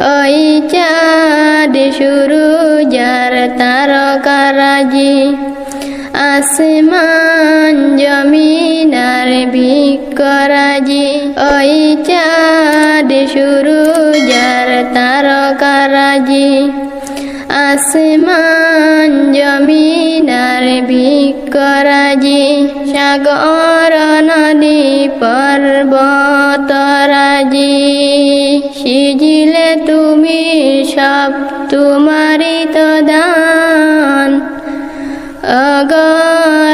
ওই চাঁদ শুরু যার তারকারাজি, আসমান জমিন আর ভিক্ষরাজি। ওই চাঁদ শুরু যার তারকারাজি, আসমান জমিন আর ভিক্ষরাজি। সাগর নদী পর্বতরাজি, সিজিলে তুমি সব তোমারই তো দান। ওগো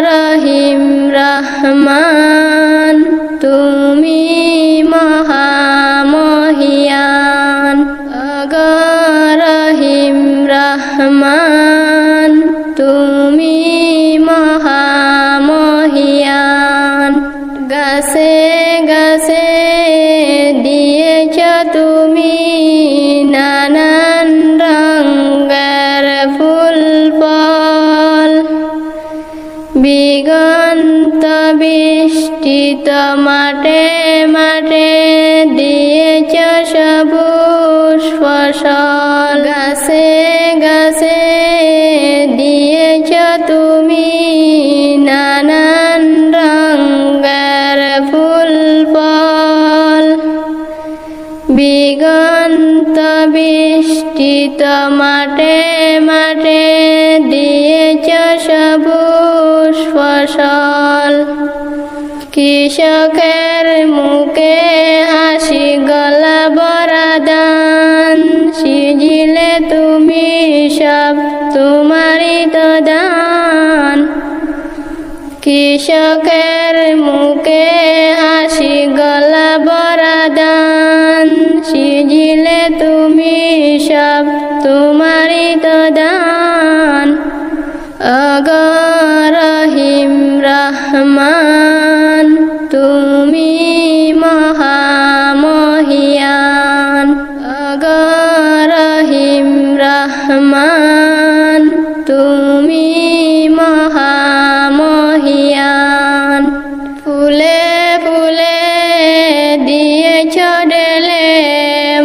রহিম রহমান, তুমি মহামহিয়ান। ওগো রহিম রহমান, তুমি মহামহিয়ান। গাছে গাছে দিয়েছ তুমি নানান রঙের ফুল ফল, দিগন্ত বিস্তৃত মাঠে মাঠে দিয়েছ সবুজ ফসল। গাছে গাছে দিয়েছ তুমি নানান রঙের ফুল ফল, দিগন্ত বিস্তৃত মাঠে মাঠে দিয়েছ সবুজ ফসল। কৃষকের মুখে হাসি গলা ভরা দান, সিজিলে তুমি সব তোমারই তো দান। কৃষকের মুখে হাসি গলা ভরা দান, সিজিলে তুমি সব তোমারই তো দান। ওগো রহিম রহমান, তুমি মহামহিয়ান। ওগো রহিম রহমান, তুমি মহামহিয়ান। ফুলে ফুলে দিয়েছ ঢেলে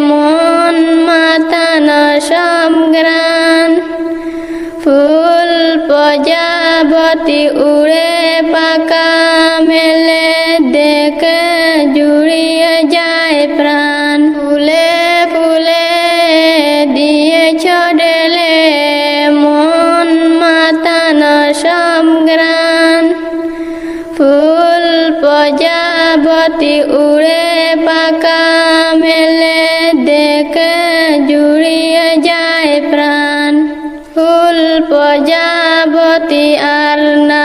মন মাতানো সব গ্রাণ, ফুল প্রজাপতি উড়ে পাকা মেলে দেখে জুড়িয়ে যায় প্রাণ। ফুলে ফুলে দিয়েছ ঢেলে মন মাতানো সব গ্রাণ, ফুল প্রজাপতি উড়ে পাকা মেলে দেখে জুড়িয়ে যায় প্রাণ। ফুল প্রজাপতি আর না